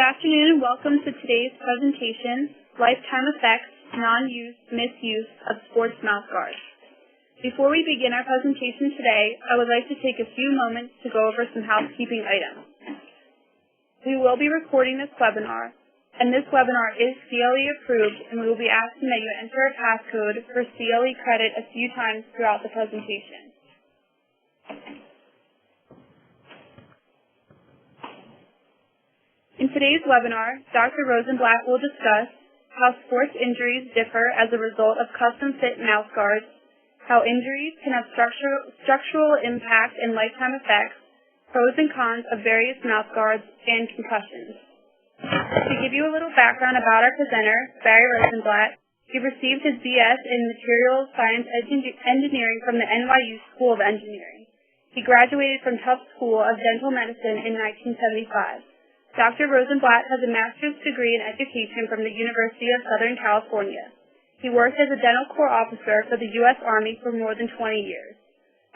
afternoon and welcome to today's presentation, Lifetime Effects, Non-Use, Misuse of Sports Mouthguards. Before we begin our presentation today, I would like to take a few moments to go over some housekeeping items. We will be recording this webinar, and this webinar is CLE approved, and we will be asking that you enter a passcode for CLE credit a few times throughout the presentation. In today's webinar, Dr. Rosenblatt will discuss how sports injuries differ as a result of custom-fit mouthguards, how injuries can have structural impact and lifetime effects, pros and cons of various mouthguards, and concussions. To give you a little background about our presenter, Barry Rosenblatt, he received his BS in Materials Science Engineering from the NYU School of Engineering. He graduated from Tufts School of Dental Medicine in 1975. Dr. Rosenblatt has a master's degree in education from the University of Southern California. He worked as a dental corps officer for the U.S. Army for more than 20 years.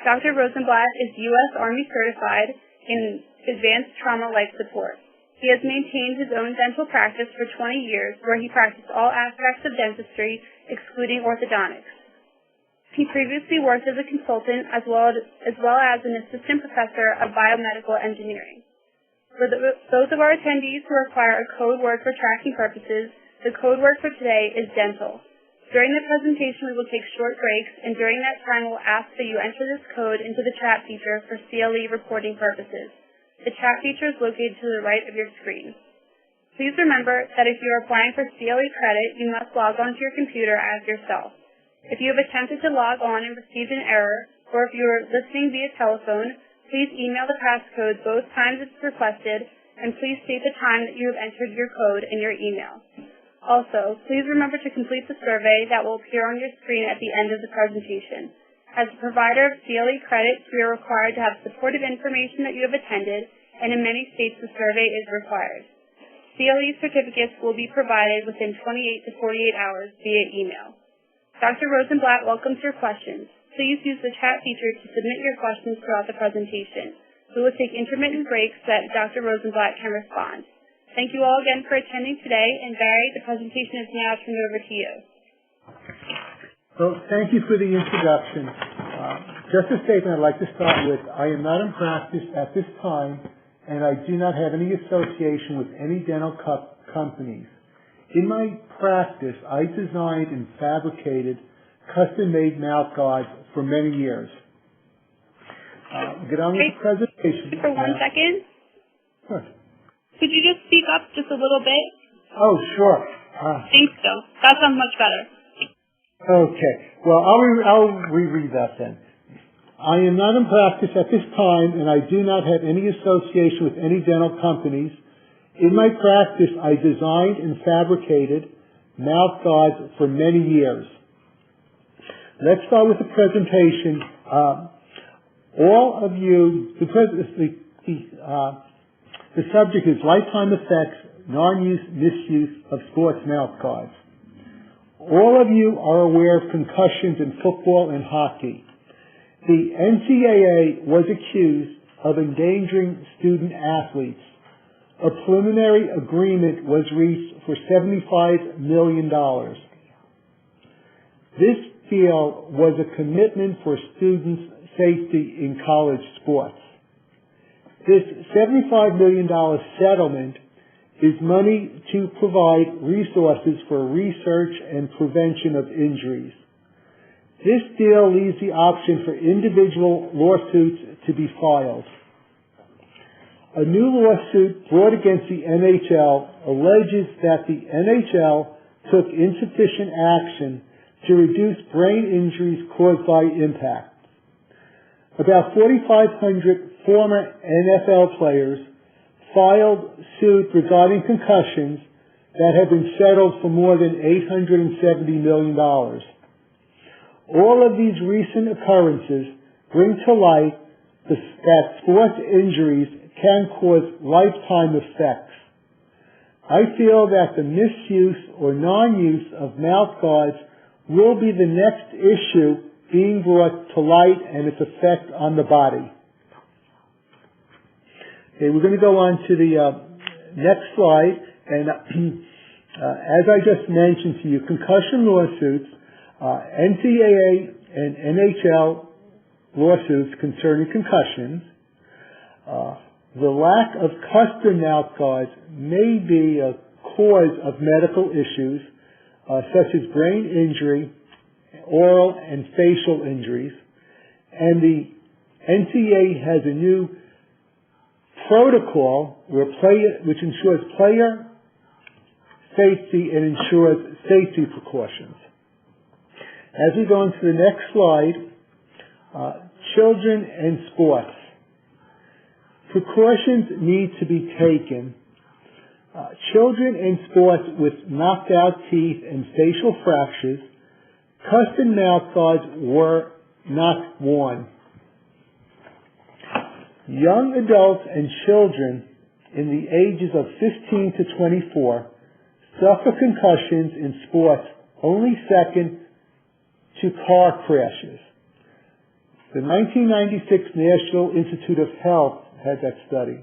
Dr. Rosenblatt is U.S. Army certified in advanced trauma life support. He has maintained his own dental practice for 20 years where he practiced all aspects of dentistry, excluding orthodontics. He previously worked as a consultant as well as an assistant professor of biomedical engineering. For those of our attendees who require a code word for tracking purposes, the code word for today is dental. During the presentation, we will take short breaks, and during that time, we'll ask that you enter this code into the chat feature for CLE reporting purposes. The chat feature is located to the right of your screen. Please remember that if you are applying for CLE credit, you must log onto your computer as yourself. If you have attempted to log on and received an error, or if you are listening via telephone, please email the passcode both times it's requested, and please state the time that you have entered your code in your email. Also, please remember to complete the survey that will appear on your screen at the end of the presentation. As a provider of CLE credits, we are required to have supportive information that you have attended, and in many states the survey is required. CLE certificates will be provided within 28 to 48 hours via email. Dr. Rosenblatt welcomes your questions. Please use the chat feature to submit your questions throughout the presentation. We will take intermittent breaks so that Dr. Rosenblatt can respond. Thank you all again for attending today, and Barry, the presentation is now turned over to you. Well, thank you for the introduction. Just a statement I'd like to start with. I am not in practice at this time, and I do not have any association with any dental companies. In my practice, I designed and fabricated custom-made mouth guards for many years. Get on with the presentation. For 1 second. Sure. Could you just speak up just a little bit? Oh, sure. Thanks, so. That sounds much better. Okay. Well, I'll reread that then. I am not in practice at this time, and I do not have any association with any dental companies. In my practice, I designed and fabricated mouth guards for many years. Let's start with the presentation. All of you, the subject is Lifetime Effects, Non-Use, Misuse of Sports Mouth Guards. All of you are aware of concussions in football and hockey. The NCAA was accused of endangering student athletes. A preliminary agreement was reached for $75 million. This deal was a commitment for students' safety in college sports. This $75 million settlement is money to provide resources for research and prevention of injuries. This deal leaves the option for individual lawsuits to be filed. A new lawsuit brought against the NHL alleges that the NHL took insufficient action to reduce brain injuries caused by impact. About 4,500 former NFL players filed suit regarding concussions that have been settled for more than $870 million. All of these recent occurrences bring to light that sports injuries can cause lifetime effects. I feel that the misuse or non-use of mouth guards will be the next issue being brought to light and its effect on the body. Okay, we're going to go on to the next slide, and as I just mentioned to you, concussion lawsuits, NCAA and NHL lawsuits concerning concussions, the lack of custom mouth guards may be a cause of medical issues such as brain injury, oral and facial injuries, and the NCAA has a new protocol which ensures player safety and ensures safety precautions. As we go into the next slide, children and sports. Precautions need to be taken. Children in sports with knocked out teeth and facial fractures, custom mouth guards were not worn. Young adults and children in the ages of 15 to 24 suffer concussions in sports only second to car crashes. The 1996 National Institute of Health had that study.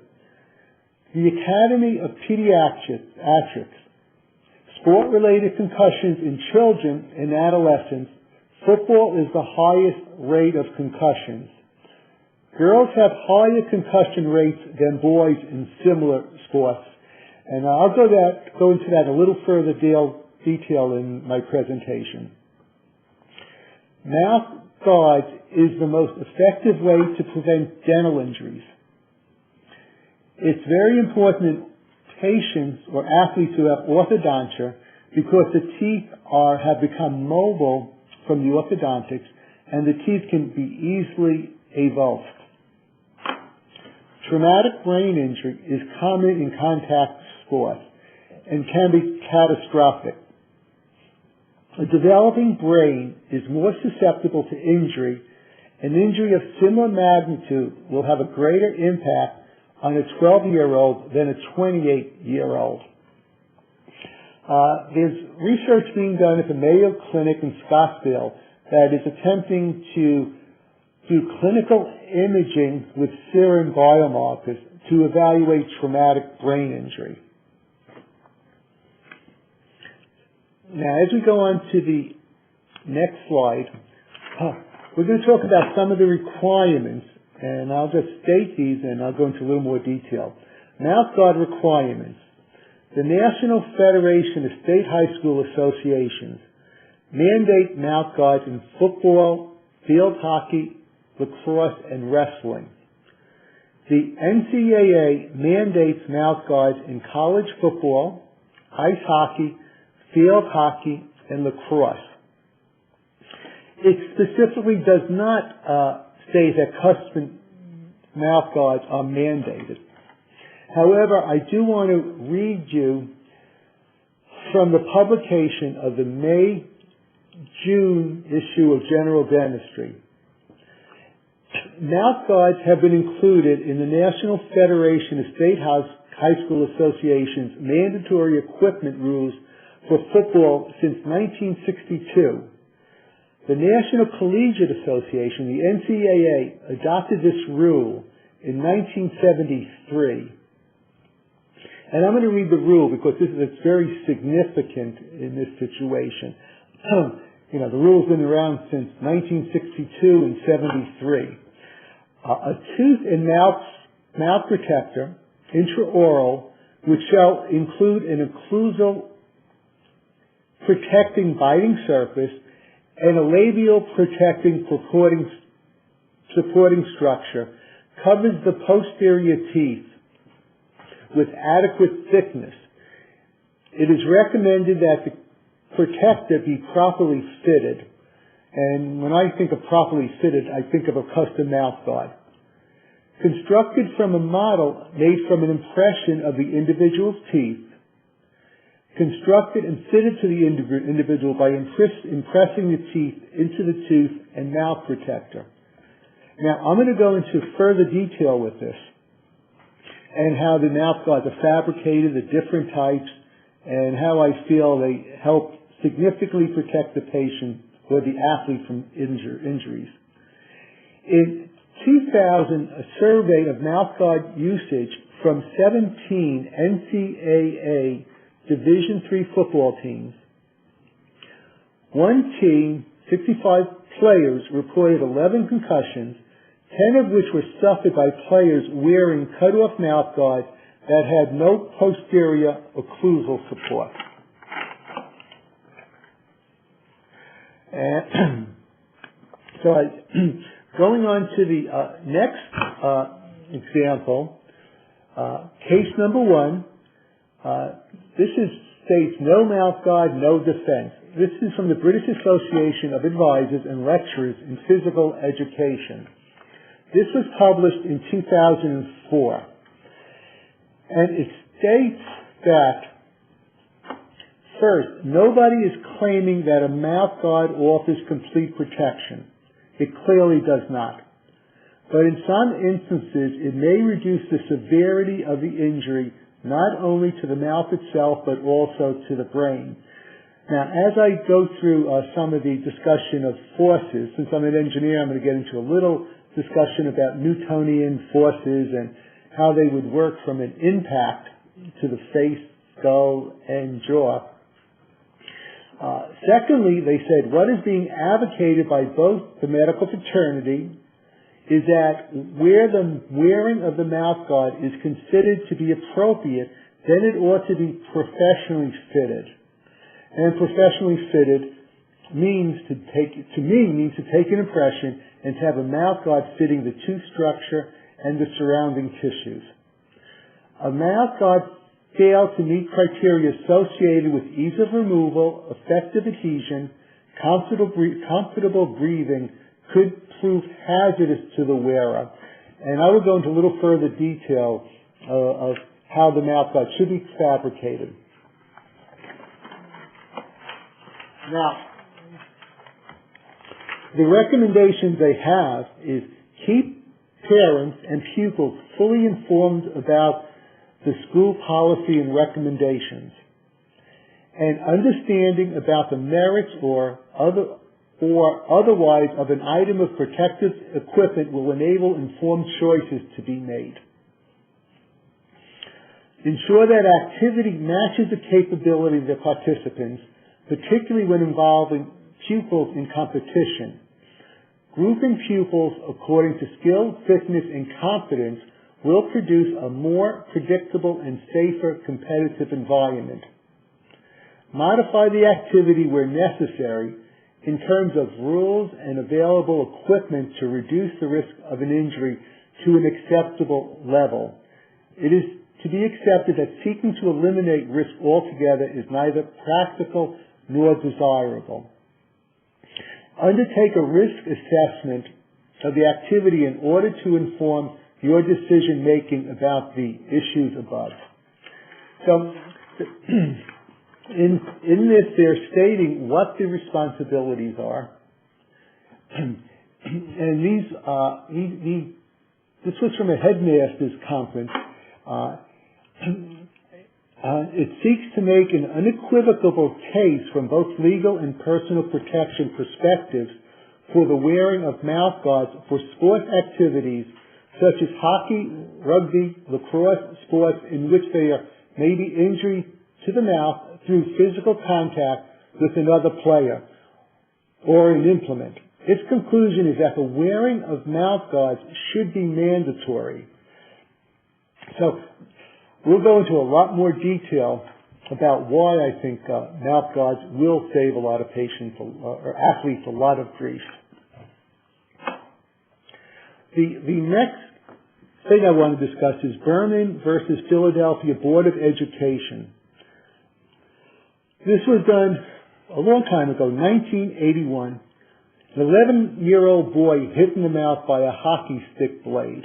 The Academy of Pediatrics, sport-related concussions in children and adolescents, football is the highest rate of concussions. Girls have higher concussion rates than boys in similar sports. And I'll go into that in a little further detail in my presentation. Mouth guards is the most effective way to prevent dental injuries. It's very important in patients or athletes who have orthodontia because the teeth have become mobile from the orthodontics and the teeth can be easily avulsed. Traumatic brain injury is common in contact sports and can be catastrophic. A developing brain is more susceptible to injury. An injury of similar magnitude will have a greater impact on a 12-year-old than a 28-year-old. There's research being done at the Mayo Clinic in Scottsdale that is attempting to do clinical imaging with serum biomarkers to evaluate traumatic brain injury. Now, as we go on to the next slide, we're going to talk about some of the requirements, and I'll just state these and I'll go into a little more detail. Mouth guard requirements. The National Federation of State High School Associations mandate mouth guards in football, field hockey, lacrosse, and wrestling. The NCAA mandates mouth guards in college football, ice hockey, field hockey, and lacrosse. It specifically does not state that custom mouth guards are mandated. However, I do want to read you from the publication of the May-June issue of General Dentistry. Mouth guards have been included in the National Federation of State High School Associations mandatory equipment rules for football since 1962. The National Collegiate Association, the NCAA, adopted this rule in 1973. And I'm going to read the rule because it's very significant in this situation. The rule's been around since 1962 and 73. A tooth and mouth protector, intraoral, which shall include an occlusal protecting biting surface and a labial protecting supporting structure, covers the posterior teeth with adequate thickness. It is recommended that the protector be properly fitted. And when I think of properly fitted, I think of a custom mouth guard. Constructed from a model made from an impression of the individual's teeth, constructed and fitted to the individual by impressing the teeth into the tooth and mouth protector. Now, I'm going to go into further detail with this and how the mouth guards are fabricated, the different types, and how I feel they help significantly protect the patient or the athlete from injuries. In 2000, a survey of mouth guard usage from 17 NCAA Division III football teams, one team, 65 players, reported 11 concussions, 10 of which were suffered by players wearing cut-off mouth guards that had no posterior occlusal support. And so going on to the next example, case number 1, this states no mouth guard, no defense. This is from the British Association of Advisors and Lecturers in Physical Education. This was published in 2004. And it states that, first, nobody is claiming that a mouth guard offers complete protection. It clearly does not. But in some instances, it may reduce the severity of the injury not only to the mouth itself, but also to the brain. Now, as I go through some of the discussion of forces, since I'm an engineer, I'm going to get into a little discussion about Newtonian forces and how they would work from an impact to the face, skull, and jaw. Secondly, they said what is being advocated by both the medical fraternity is that where the wearing of the mouth guard is considered to be appropriate, then it ought to be professionally fitted. And professionally fitted means to take an impression and to have a mouth guard fitting the tooth structure and the surrounding tissues. A mouth guard failed to meet criteria associated with ease of removal, effective adhesion, comfortable breathing could prove hazardous to the wearer. And I will go into a little further detail of how the mouth guard should be fabricated. Now, the recommendations they have is keep parents and pupils fully informed about the school policy and recommendations, and understanding about the merits or otherwise of an item of protective equipment will enable informed choices to be made. Ensure that activity matches the capability of the participants, particularly when involving pupils in competition. Grouping pupils according to skill, fitness, and competence will produce a more predictable and safer competitive environment. Modify the activity where necessary in terms of rules and available equipment to reduce the risk of an injury to an acceptable level. It is to be accepted that seeking to eliminate risk altogether is neither practical nor desirable. Undertake a risk assessment of the activity in order to inform your decision making about the issues above. So, in this, they're stating what the responsibilities are, and this was from a headmasters conference. It seeks to make an unequivocal case from both legal and personal protection perspectives for the wearing of mouth guards for sport activities such as hockey, rugby, lacrosse sports in which there may be injury to the mouth through physical contact with another player or an implement. Its conclusion is that the wearing of mouth guards should be mandatory. So we'll go into a lot more detail about why I think mouth guards will save a lot of patients or athletes a lot of grief. The next thing I want to discuss is Berman versus Philadelphia Board of Education. This was done a long time ago, 1981. An 11-year-old boy hit in the mouth by a hockey stick blade.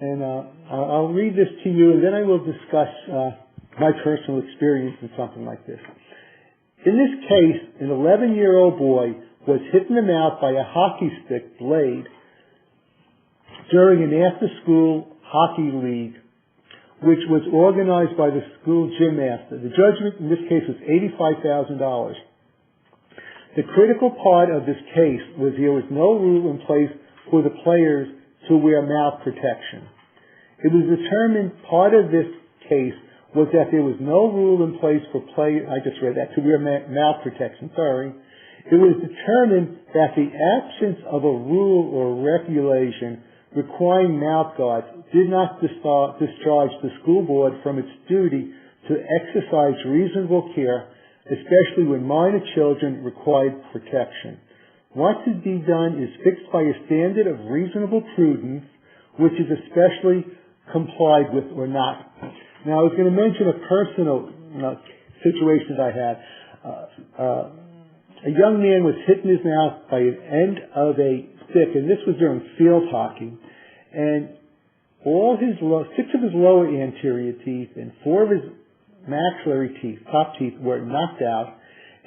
And I'll read this to you, and then I will discuss my personal experience in something like this. In this case, an 11-year-old boy was hit in the mouth by a hockey stick blade during an after-school hockey league, which was organized by the school gym master. The judgment in this case was $85,000. The critical part of this case was there was no rule in place for the players to wear mouth protection. It was determined part of this case was that there was no rule in place for I just read that, to wear mouth protection, sorry. It was determined that the absence of a rule or regulation requiring mouth guards did not discharge the school board from its duty to exercise reasonable care, especially when minor children required protection. What to be done is fixed by a standard of reasonable prudence, which is especially complied with or not. Now, I was going to mention a personal situation that I had. A young man was hit in his mouth by an end of a stick, and this was during field hockey. And all his 6 of his lower anterior teeth and 4 of his maxillary teeth, top teeth, were knocked out,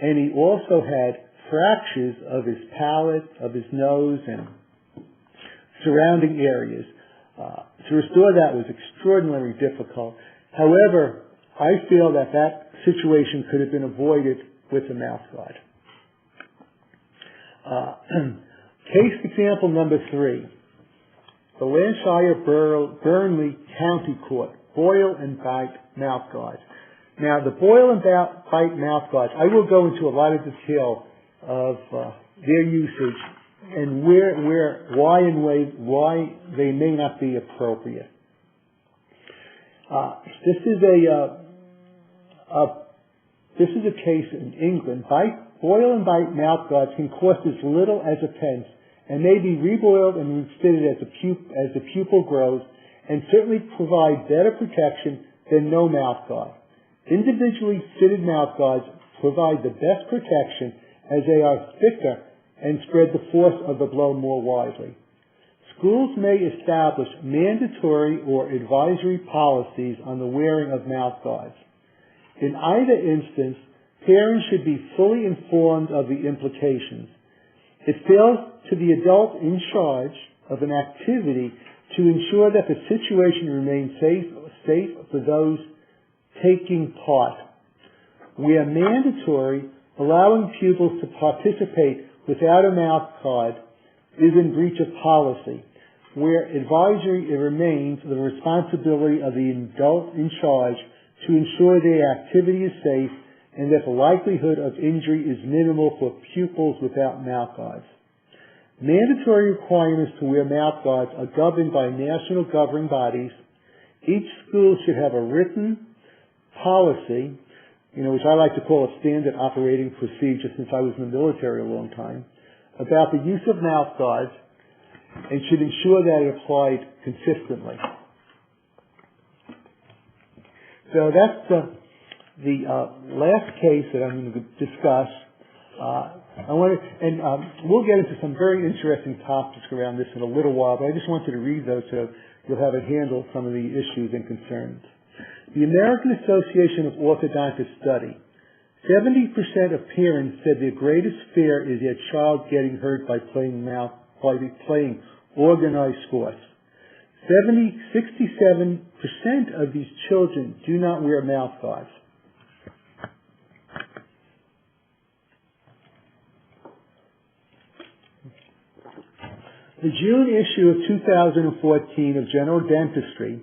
and he also had fractures of his palate, of his nose, and surrounding areas. To restore that was extraordinarily difficult. However, I feel that that situation could have been avoided with a mouth guard. Case example number 3. The Lancashire-Burnley County Court, Boil and Bite mouth guards. Now, the Boil and Bite mouth guards, I will go into a lot of detail of their usage and why they may not be appropriate. This is a case in England. Boil and Bite mouth guards can cost as little as a pence and may be reboiled and refitted as the pupil grows, and certainly provide better protection than no mouth guard. Individually fitted mouth guards provide the best protection as they are thicker and spread the force of the blow more widely. Schools may establish mandatory or advisory policies on the wearing of mouth guards. In either instance, parents should be fully informed of the implications. It falls to the adult in charge of an activity to ensure that the situation remains safe for those taking part. Where mandatory, allowing pupils to participate without a mouth guard is in breach of policy. Where advisory, it remains the responsibility of the adult in charge to ensure their activity is safe and that the likelihood of injury is minimal for pupils without mouth guards. Mandatory requirements to wear mouth guards are governed by national governing bodies. Each school should have a written policy, which I like to call a standard operating procedure since I was in the military a long time, about the use of mouth guards and should ensure that it applied consistently. So that's the last case that I'm going to discuss. We'll get into some very interesting topics around this in a little while, but I just wanted to read those so you'll have a handle of some of the issues and concerns. The American Association of Orthodontists study, 70% of parents said their greatest fear is their child getting hurt by playing organized sports. 67% of these children do not wear mouth guards. The June issue of 2014 of General Dentistry,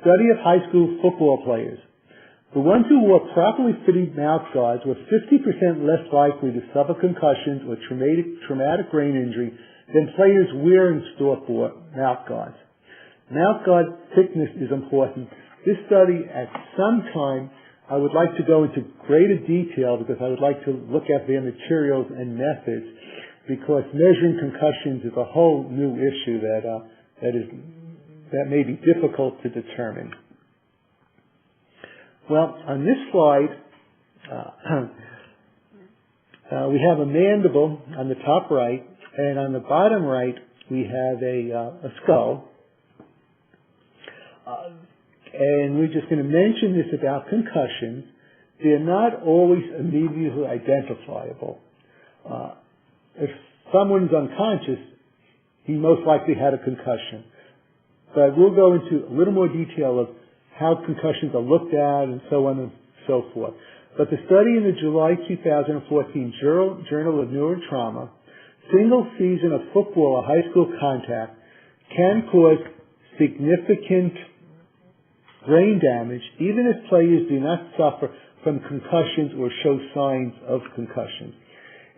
study of high school football players. The ones who wore properly fitted mouth guards were 50% less likely to suffer concussions or traumatic brain injury than players wearing store-bought mouth guards. Mouth guard thickness is important. This study, at some time, I would like to go into greater detail because I would like to look at their materials and methods, because measuring concussions is a whole new issue that may be difficult to determine. Well, on this slide, we have a mandible on the top right, and on the bottom right, we have a skull. And we're just going to mention this about concussions. They're not always immediately identifiable. If someone's unconscious, he most likely had a concussion. But we'll go into a little more detail of how concussions are looked at and so on and so forth. But the study in the July 2014 Journal of Neurotrauma, single season of football or high school contact can cause significant brain damage, even if players do not suffer from concussions or show signs of concussion.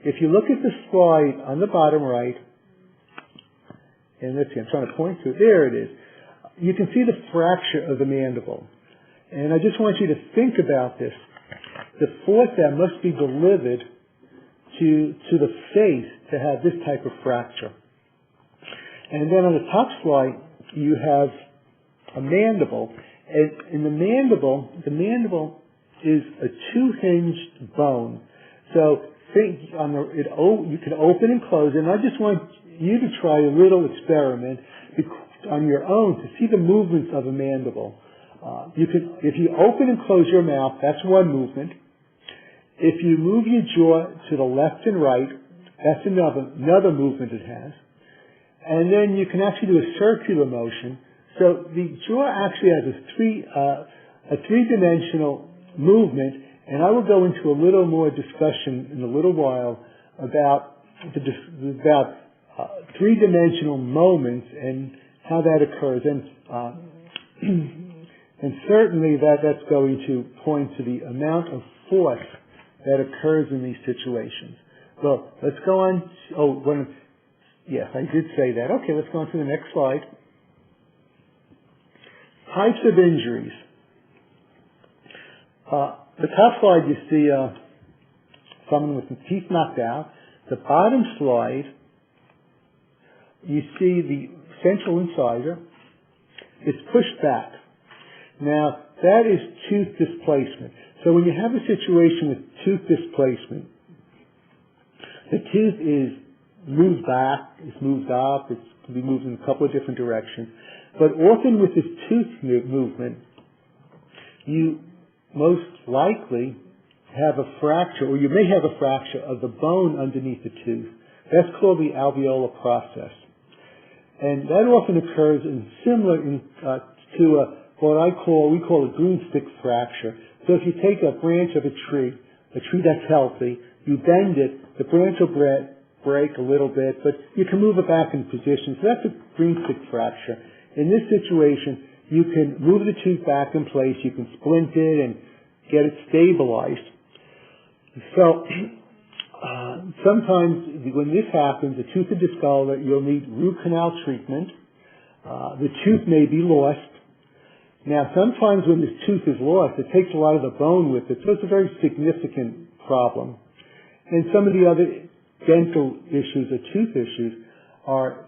If you look at the slide on the bottom right, and let's see, I'm trying to point to it. There it is. You can see the fracture of the mandible. And I just want you to think about this. The force that must be delivered to the face to have this type of fracture. And then on the top slide, you have a mandible. And in the mandible is a two-hinged bone. So think you can open and close it. And I just want you to try a little experiment on your own to see the movements of a mandible. If you open and close your mouth, that's one movement. If you move your jaw to the left and right, that's another movement it has. And then you can actually do a circular motion. So the jaw actually has a three-dimensional movement, and I will go into a little more discussion in a little while about three-dimensional moments and how that occurs. And certainly that's going to point to the amount of force that occurs in these situations. So let's go on. Yes, I did say that. Okay, let's go on to the next slide. Types of injuries. The top slide you see someone with the teeth knocked out. The bottom slide you see the central incisor. It's pushed back. Now that is tooth displacement. So when you have a situation with tooth displacement, the tooth is moved back, it's moved up, it can be moved in a couple of different directions. But often with this tooth movement, you most likely have a fracture, or you may have a fracture of the bone underneath the tooth. That's called the alveolar process. And that often occurs similar to what we call a broomstick fracture. So if you take a branch of a tree that's healthy, you bend it, the branch will break a little bit, but you can move it back in position. So that's a broomstick fracture. In this situation, you can move the tooth back in place, you can splint it and get it stabilized. So sometimes when this happens, the tooth is discolored, you'll need root canal treatment. The tooth may be lost. Now sometimes when this tooth is lost, it takes a lot of the bone with it, so it's a very significant problem. And some of the other dental issues or tooth issues are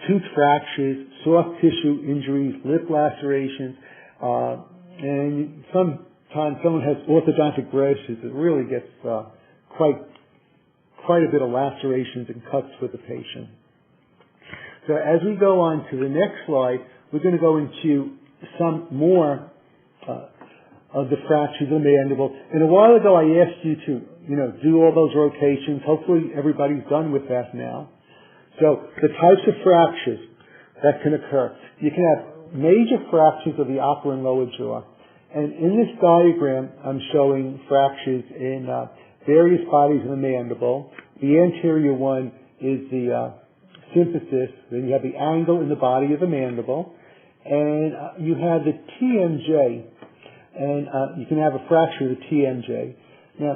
tooth fractures, soft tissue injuries, lip lacerations, and sometimes someone has orthodontic braces. It really gets quite a bit of lacerations and cuts for the patient. So as we go on to the next slide, we're going to go into some more of the fractures of the mandible. And a while ago I asked you to, do all those rotations. Hopefully everybody's done with that now. So the types of fractures that can occur. You can have major fractures of the upper and lower jaw. And in this diagram, I'm showing fractures in various bodies of the mandible. The anterior one is the symphysis. Then you have the angle in the body of the mandible. And you have the TMJ. And you can have a fracture of the TMJ. Now,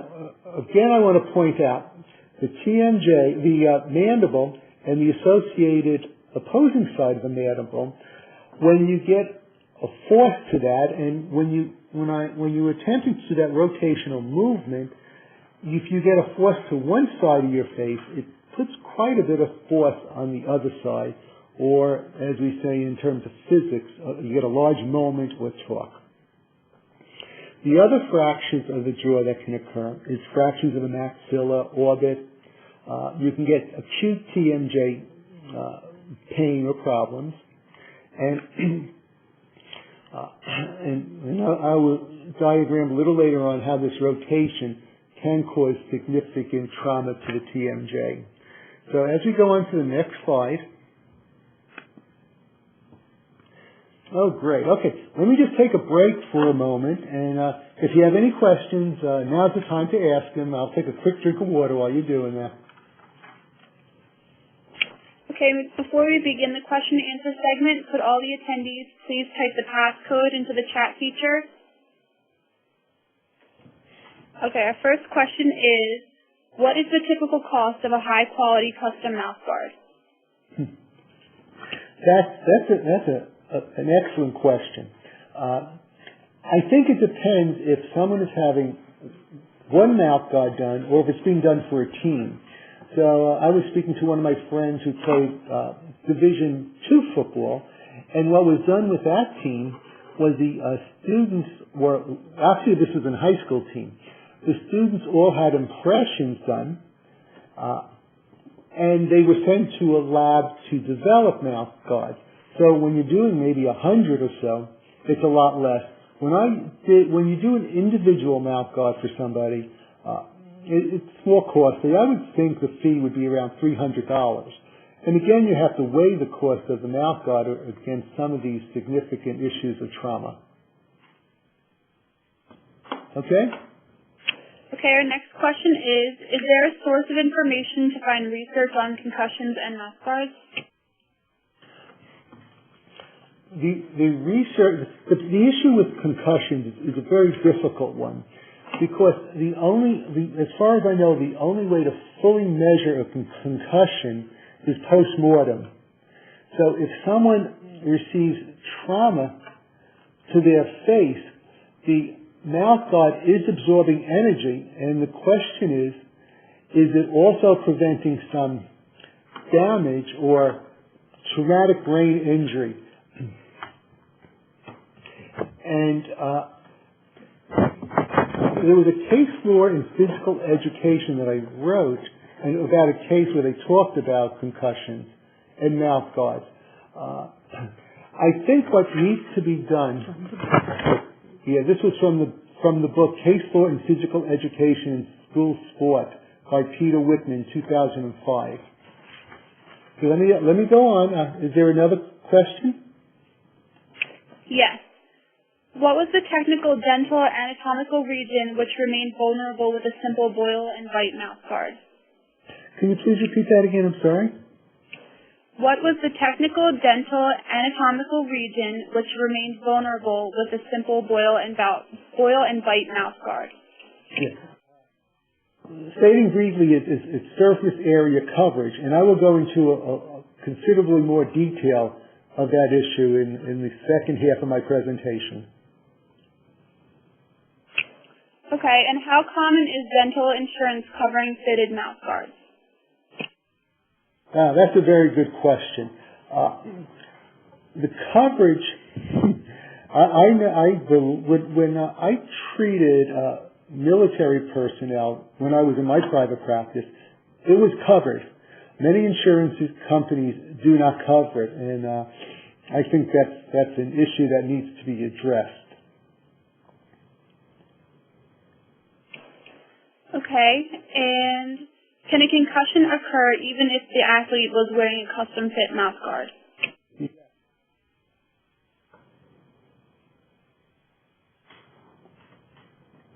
again, I want to point out the TMJ, the mandible, and the associated opposing side of the mandible, when you get a force to that, and when you attempt to do that rotational movement, if you get a force to one side of your face, it puts quite a bit of force on the other side, or as we say in terms of physics, you get a large moment or torque. The other fractures of the jaw that can occur is fractures of the maxilla, orbit. You can get acute TMJ pain or problems, and I will diagram a little later on how this rotation can cause significant trauma to the TMJ. So as we go on to the next slide. Oh, great. Okay, let me just take a break for a moment, and if you have any questions, now's the time to ask them. I'll take a quick drink of water while you're doing that. Okay, before we begin the question and answer segment, could all the attendees please type the passcode into the chat feature? Okay, our first question is, what is the typical cost of a high-quality custom mouth guard? That's an excellent question. I think it depends if someone is having one mouth guard done or if it's being done for a team. So I was speaking to one of my friends who played Division II football, and what was done with that team was the students were, actually this was a high school team, the students all had impressions done, and they were sent to a lab to develop mouth guards. So when you're doing maybe 100 or so, it's a lot less. When you do an individual mouth guard for somebody, it's more costly. I would think the fee would be around $300. And again, you have to weigh the cost of the mouth guard against some of these significant issues of trauma. Okay? Okay, our next question is there a source of information to find research on concussions and mouth guards? The issue with concussions is a very difficult one, because as far as I know, the only way to fully measure a concussion is post-mortem. So if someone receives trauma to their face, the mouth guard is absorbing energy, and the question is it also preventing some damage or traumatic brain injury? And there was a case law in physical education that I wrote and about a case where they talked about concussions and mouth guards. I think what needs to be done, this was from the book Case Law in Physical Education and School Sport by Peter Whitman, 2005. So let me go on. Is there another question? Yes. What was the technical dental or anatomical region which remained vulnerable with a simple boil and bite mouth guard? Can you please repeat that again? I'm sorry. What was the technical dental anatomical region which remained vulnerable with a simple boil and bite mouth guard? Yes. Stating briefly, it's surface area coverage, and I will go into a considerably more detail of that issue in the second half of my presentation. Okay, and how common is dental insurance covering fitted mouth guards? That's a very good question. The coverage, when I treated military personnel when I was in my private practice, it was covered. Many insurance companies do not cover it, and I think that's an issue that needs to be addressed. Okay, and can a concussion occur even if the athlete was wearing a custom-fit mouth guard?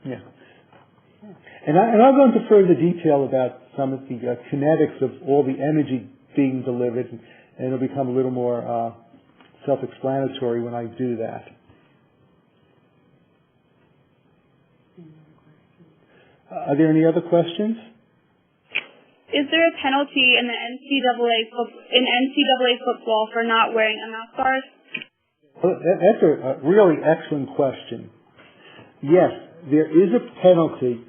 Yeah. And I'll go into further detail about some of the kinetics of all the energy being delivered, and it'll become a little more self-explanatory when I do that. Are there any other questions? Is there a penalty in the NCAA football for not wearing a mouth guard? Well, that's a really excellent question. Yes, there is a penalty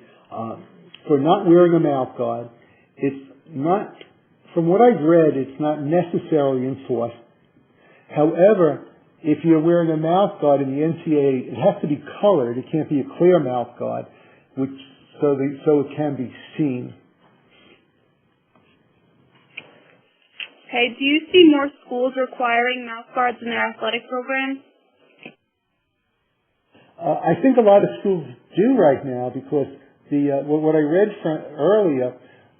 for not wearing a mouth guard. It's not, from what I've read, it's not necessarily enforced. However, if you're wearing a mouth guard in the NCAA, it has to be colored. It can't be a clear mouth guard, so it can be seen. Okay, do you see more schools requiring mouth guards in their athletic programs? I think a lot of schools do right now, because what I read earlier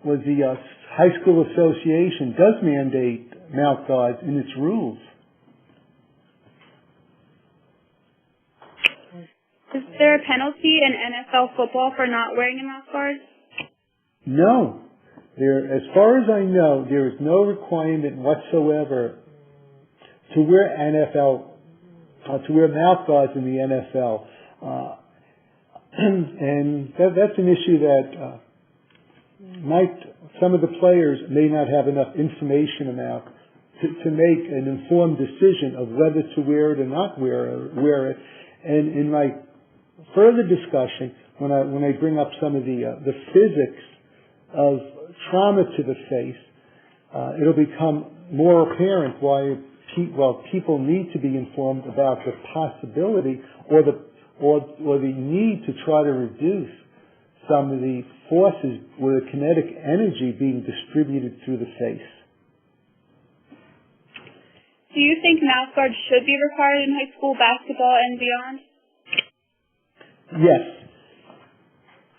was the High School Association does mandate mouth guards in its rules. Is there a penalty in NFL football for not wearing a mouth guard? No. As far as I know, there is no requirement whatsoever to wear to wear mouth guards in the NFL, and that's an issue that some of the players may not have enough information about to make an informed decision of whether to wear it or not wear it. And in my further discussion, when I bring up some of the physics of trauma to the face, it'll become more apparent why people need to be informed about the possibility or the need to try to reduce some of the forces or the kinetic energy being distributed through the face. Do you think mouth guards should be required in high school basketball and beyond? Yes.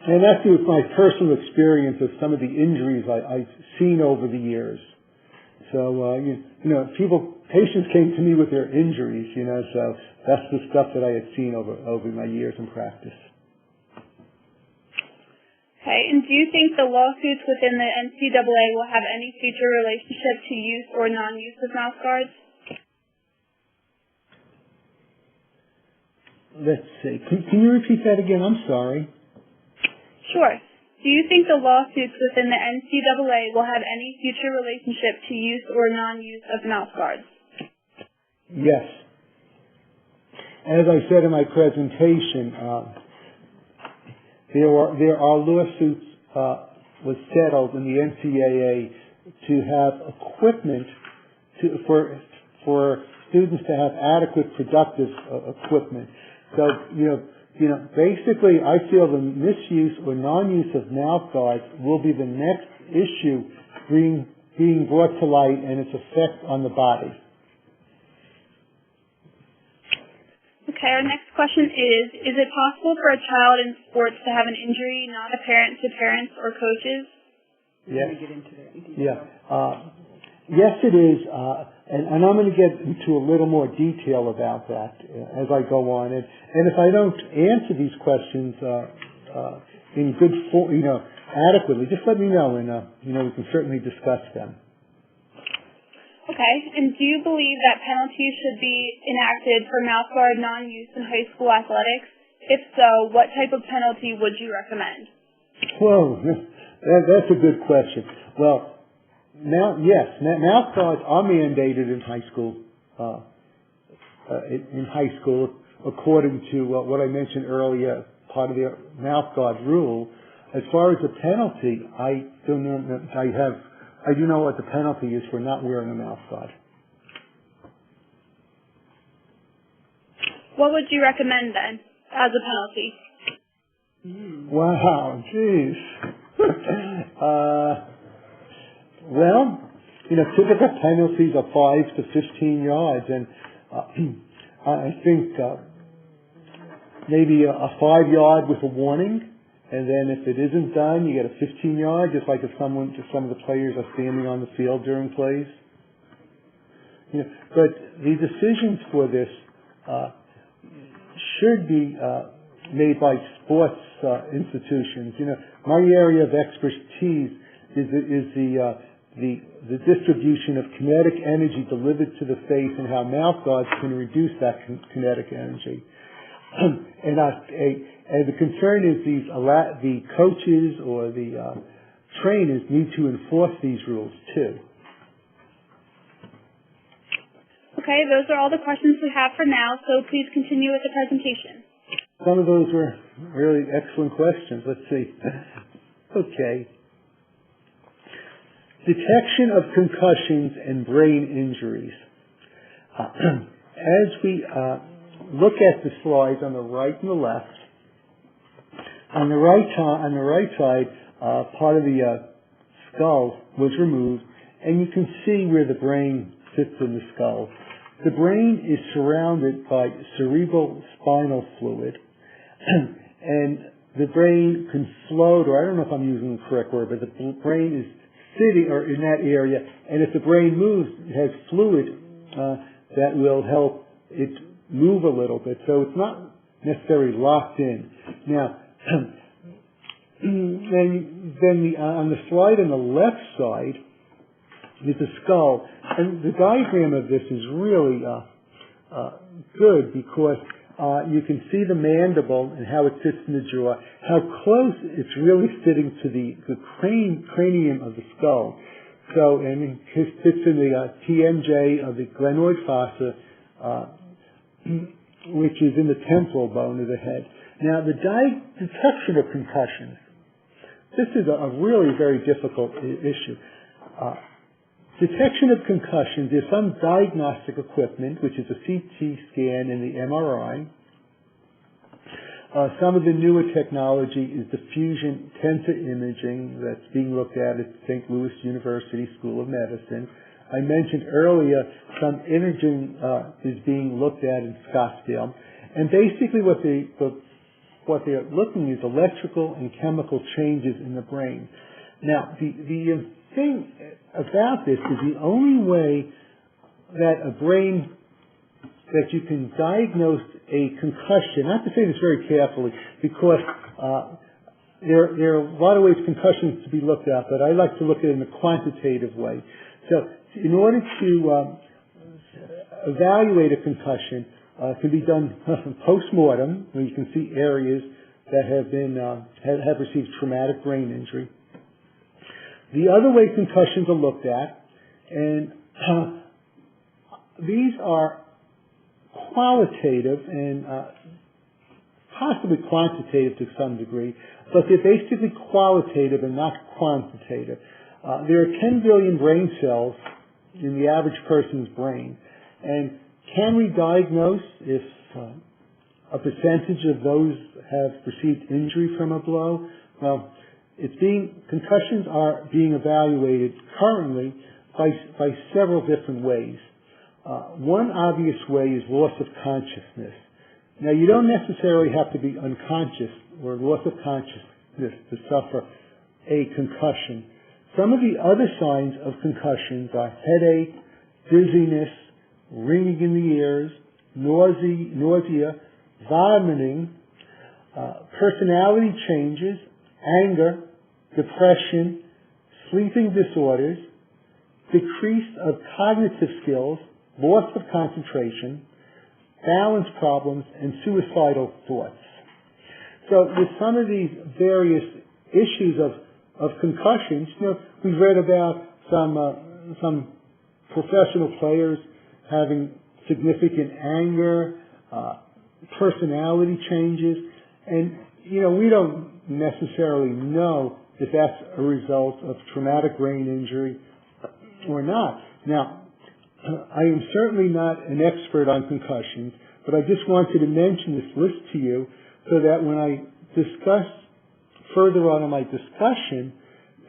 And that's with my personal experience of some of the injuries I've seen over the years. So, patients came to me with their injuries, so that's the stuff that I had seen over my years in practice. Okay, and do you think the lawsuits within the NCAA will have any future relationship to use or non-use of mouth guards? Let's see. Can you repeat that again? I'm sorry. Sure. Do you think the lawsuits within the NCAA will have any future relationship to use or non-use of mouth guards? Yes. As I said in my presentation, there are lawsuits was settled in the NCAA to have equipment for students to have adequate productive equipment. So, basically I feel the misuse or non-use of mouth guards will be the next issue being brought to light and its effect on the body. Okay, our next question is it possible for a child in sports to have an injury not apparent to parents or coaches? Yes. Yes, it is. And I'm going to get into a little more detail about that as I go on. And if I don't answer these questions in good form, adequately, just let me know, and we can certainly discuss them. Okay. And do you believe that penalties should be enacted for mouth guard non-use in high school athletics? If so, what type of penalty would you recommend? Whoa, that's a good question. Well, mouth guards are mandated in high school. According to what I mentioned earlier, part of the mouth guard rule. As far as the penalty, I do know what the penalty is for not wearing a mouth guard. What would you recommend then as a penalty? Wow, geez. Well, typical penalties are 5 to 15 yards, and I think maybe a 5-yard with a warning, and then if it isn't done, you get a 15-yard, just like if some of the players are standing on the field during plays. But the decisions for this should be made by sports institutions. My area of expertise is the distribution of kinetic energy delivered to the face and how mouth guards can reduce that kinetic energy. And the concern is the coaches or the trainers need to enforce these rules too. Okay, those are all the questions we have for now, so please continue with the presentation. Some of those were really excellent questions. Let's see. Okay. Detection of concussions and brain injuries. As we look at the slides on the right and the left, on the right side, part of the skull was removed, and you can see where the brain sits in the skull. The brain is surrounded by cerebral spinal fluid, and the brain can float, or I don't know if I'm using the correct word, but the brain is sitting or in that area, and if the brain moves, it has fluid that will help it move a little bit, so it's not necessarily locked in. Now, and then on the slide on the left side is the skull. And the diagram of this is really good because you can see the mandible and how it sits in the jaw, how close it's really sitting to the cranium of the skull. So, and it sits in the TMJ of the glenoid fossa, which is in the temporal bone of the head. Now, the detection of concussions. This is a really very difficult issue. Detection of concussions, there's some diagnostic equipment, which is a CT scan and the MRI. Some of the newer technology is diffusion tensor imaging that's being looked at St. Louis University School of Medicine. I mentioned earlier some imaging is being looked at in Scottsdale. And basically what they're looking is electrical and chemical changes in the brain. Now, the thing about this is the only way that that you can diagnose a concussion, I have to say this very carefully because there are a lot of ways concussions to be looked at, but I like to look at it in a quantitative way. So in order to evaluate a concussion, it can be done post-mortem, where you can see areas that have received traumatic brain injury. The other way concussions are looked at, and these are qualitative and possibly quantitative to some degree, but they're basically qualitative and not quantitative. There are 10 billion brain cells in the average person's brain, and can we diagnose if a percentage of those have received injury from a blow? Well, concussions are being evaluated currently by several different ways. One obvious way is loss of consciousness. Now, you don't necessarily have to be unconscious or loss of consciousness to suffer a concussion. Some of the other signs of concussions are headache, dizziness, ringing in the ears, nausea, vomiting, personality changes, anger, depression, sleeping disorders, decrease of cognitive skills, loss of concentration, balance problems, and suicidal thoughts. So with some of these various issues of concussions, we've read about some professional players having significant anger, personality changes, and we don't necessarily know if that's a result of traumatic brain injury or not. Now, I am certainly not an expert on concussions, but I just wanted to mention this list to you so that when I discuss further on in my discussion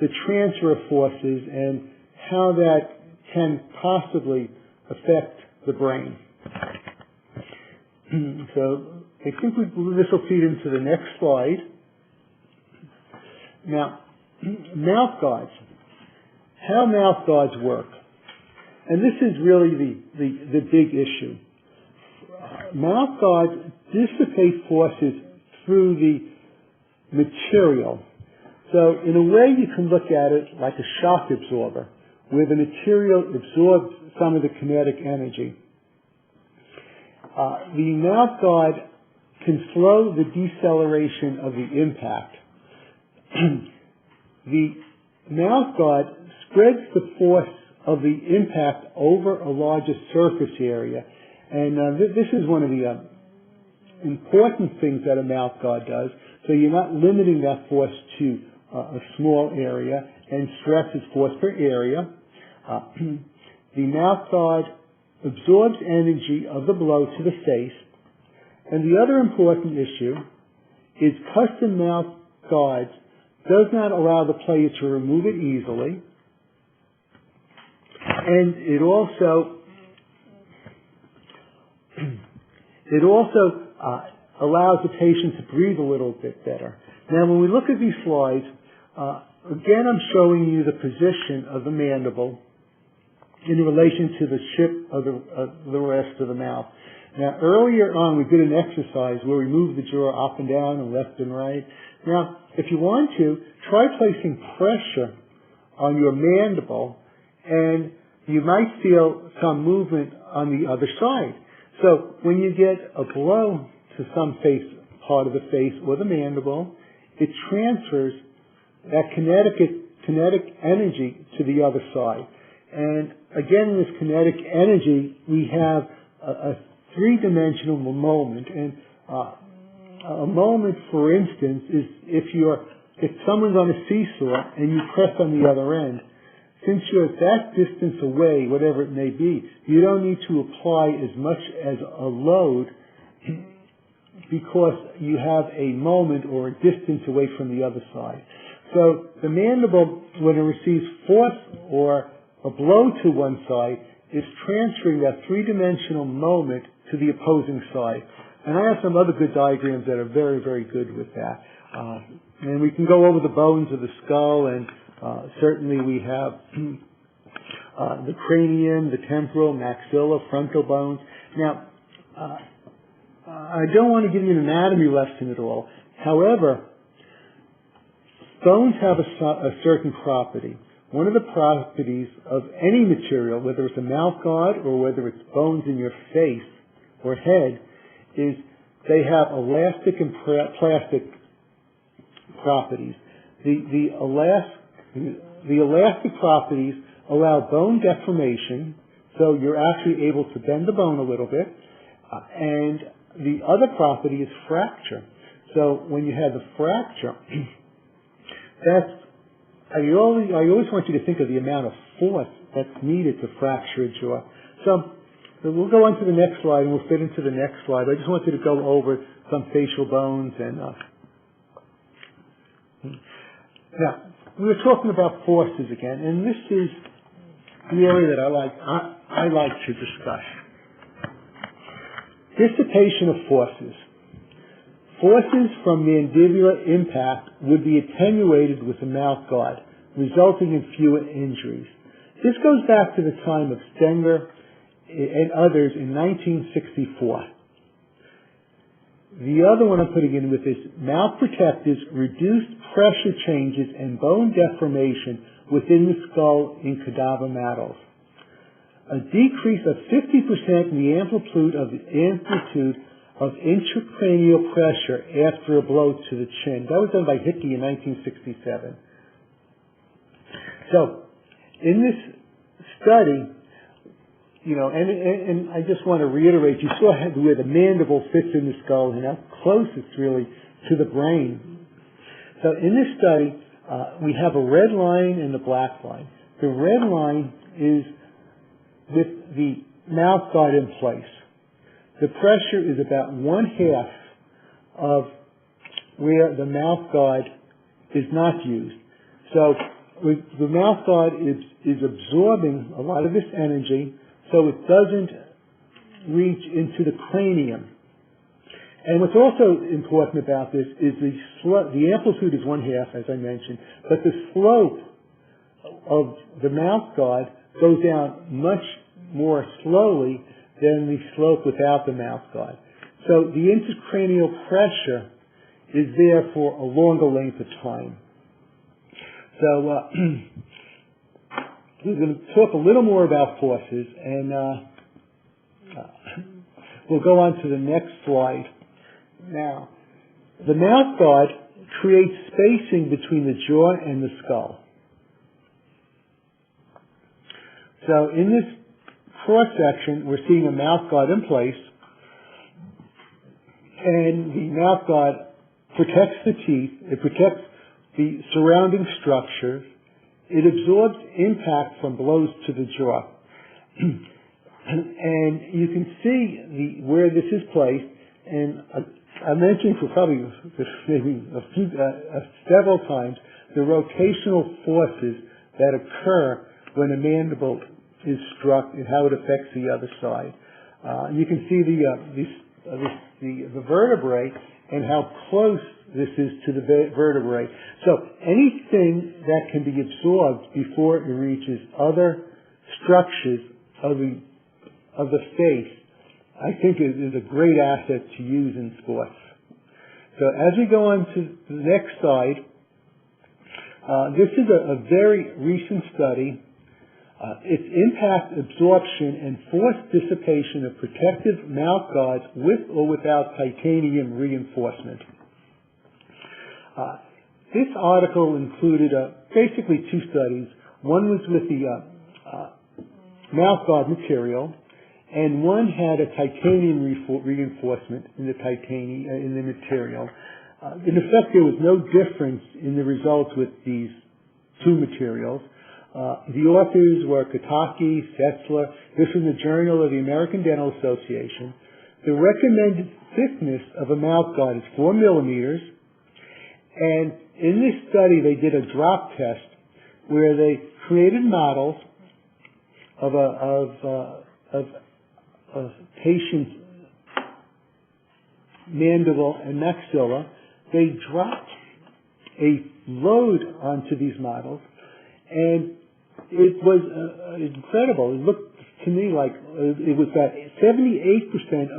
the transfer of forces and how that can possibly affect the brain. So I think this will feed into the next slide. Now, mouth guards. How mouth guards work. And this is really the big issue. Mouth guards dissipate forces through the material. So in a way you can look at it like a shock absorber, where the material absorbs some of the kinetic energy. The mouth guard can slow the deceleration of the impact. The mouth guard spreads the force of the impact over a larger surface area. And this is one of the important things that a mouth guard does. So you're not limiting that force to a small area, and stress is force per area. The mouth guard absorbs energy of the blow to the face. And the other important issue is custom mouth guards does not allow the player to remove it easily. And it also allows the patient to breathe a little bit better. Now, when we look at these slides, again, I'm showing you the position of the mandible in relation to the chip of the rest of the mouth. Now, earlier on, we did an exercise where we moved the jaw up and down and left and right. Now, if you want to, try placing pressure on your mandible, and you might feel some movement on the other side. So when you get a blow to some part of the face or the mandible, it transfers that kinetic energy to the other side. And again, in this kinetic energy, we have a three-dimensional moment. And a moment, for instance, is if someone's on a seesaw and you press on the other end, since you're that distance away, whatever it may be, you don't need to apply as much as a load because you have a moment or a distance away from the other side. So the mandible, when it receives force or a blow to one side, is transferring that three-dimensional moment to the opposing side. And I have some other good diagrams that are very, very good with that. And we can go over the bones of the skull, and certainly we have the cranium, the temporal, maxilla, frontal bones. Now, I don't want to give you an anatomy lesson at all. However, bones have a certain property. One of the properties of any material, whether it's a mouth guard or whether it's bones in your face or head, is they have elastic and plastic properties. The elastic properties allow bone deformation, so you're actually able to bend the bone a little bit, and the other property is fracture. So when you have the fracture, I always want you to think of the amount of force that's needed to fracture a jaw. So we'll go on to the next slide, and we'll fit into the next slide. I just wanted to go over some facial bones. And now, we were talking about forces again, and this is the area that I like to discuss. Dissipation of forces. Forces from mandibular impact would be attenuated with a mouth guard, resulting in fewer injuries. This goes back to the time of Stenger and others in 1964. The other one I'm putting in with is mouth protectors reduced pressure changes and bone deformation within the skull in cadaver models. A decrease of 50% in the amplitude of intracranial pressure after a blow to the chin. That was done by Hickey in 1967. So, in this study, and I just want to reiterate, you saw where the mandible fits in the skull and how close it's really to the brain. So in this study, we have a red line and a black line. The red line is with the mouth guard in place. The pressure is about 1/2 of where the mouth guard is not used. So the mouth guard is absorbing a lot of this energy, so it doesn't reach into the cranium. And what's also important about this is the amplitude is 1/2, as I mentioned, but the slope of the mouth guard goes down much more slowly than the slope without the mouth guard. So the intracranial pressure is there for a longer length of time. So we're going to talk a little more about forces, and we'll go on to the next slide. Now, the mouth guard creates spacing between the jaw and the skull. So in this cross-section, we're seeing a mouth guard in place, and the mouth guard protects the teeth, it protects the surrounding structures, it absorbs impact from blows to the jaw. And you can see where this is placed, and I mentioned for probably maybe several times the rotational forces that occur when a mandible is struck and how it affects the other side. You can see the vertebrae and how close this is to the vertebrae. So anything that can be absorbed before it reaches other structures of the face I think is a great asset to use in sports. So as we go on to the next slide, this is a very recent study. It's impact absorption and forced dissipation of protective mouth guards with or without titanium reinforcement. This article included basically two studies. One was with the mouth guard material, and one had a titanium reinforcement in the material. In effect, there was no difference in the results with these two materials. The authors were Kataki, Setzler. This is in the Journal of the American Dental Association. The recommended thickness of a mouth guard is 4 millimeters, and in this study they did a drop test where they created models of a patient's mandible and maxilla. They dropped a load onto these models, and it was incredible. It looked to me like it was that 78%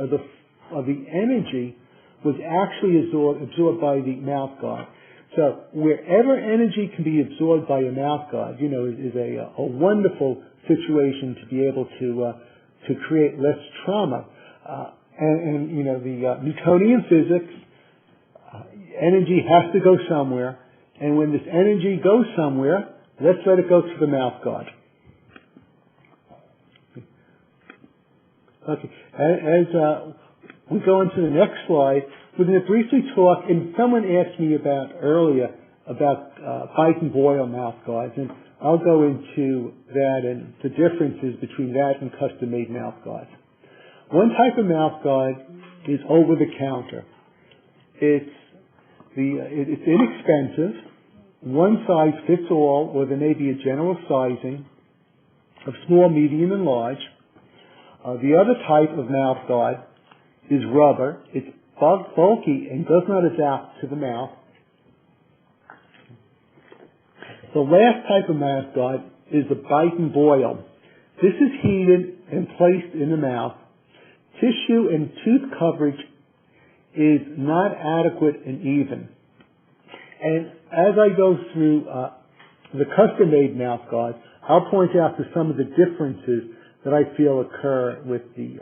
of the energy was actually absorbed by the mouth guard. So wherever energy can be absorbed by a mouth guard, is a wonderful situation to be able to create less trauma. The Newtonian physics, energy has to go somewhere, and when this energy goes somewhere, let's let it go to the mouth guard. Okay, as we go into the next slide, we're going to briefly talk, and someone asked me earlier about bite and boil mouth guards, and I'll go into that and the differences between that and custom-made mouth guards. One type of mouth guard is over-the-counter. It's inexpensive. One size fits all, or there may be a general sizing of small, medium, and large. The other type of mouth guard is rubber. It's bulky and does not adapt to the mouth. The last type of mouth guard is the bite and boil. This is heated and placed in the mouth. Tissue and tooth coverage is not adequate and even. And as I go through the custom-made mouth guards, I'll point out to some of the differences that I feel occur with the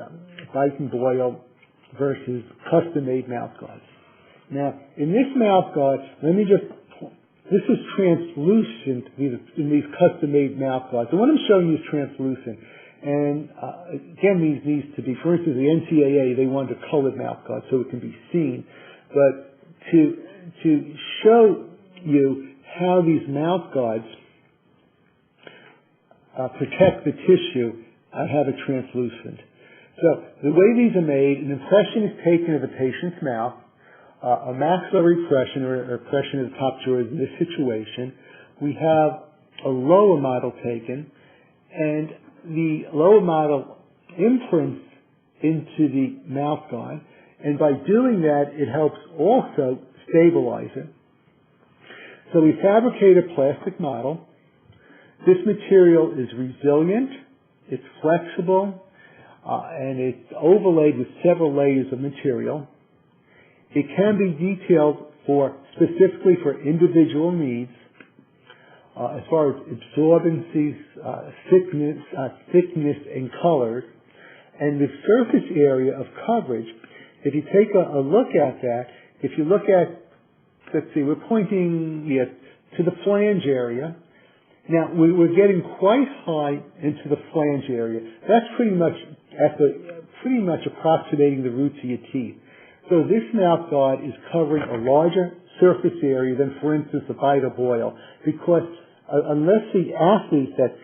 bite and boil versus custom-made mouth guards. Now, in this mouth guard, this is translucent in these custom-made mouth guards. The one I'm showing you is translucent. And again, these needs to be, for instance, the NCAA, they wanted a colored mouth guard so it can be seen. But to show you how these mouth guards protect the tissue, I have a translucent. So the way these are made, an impression is taken of the patient's mouth, a maxillary impression or impression of the top jaw in this situation. We have a lower model taken, and the lower model imprints into the mouth guard, and by doing that, it helps also stabilize it. So we fabricate a plastic model. This material is resilient, it's flexible, and it's overlaid with several layers of material. It can be detailed specifically for individual needs, as far as absorbencies, thickness, and color. And the surface area of coverage, if you take a look at that, if you look at, let's see, we're pointing to the flange area. Now, we're getting quite high into the flange area. That's pretty much approximating the roots of your teeth. So this mouth guard is covering a larger surface area than, for instance, the bite or boil, because unless the athlete that's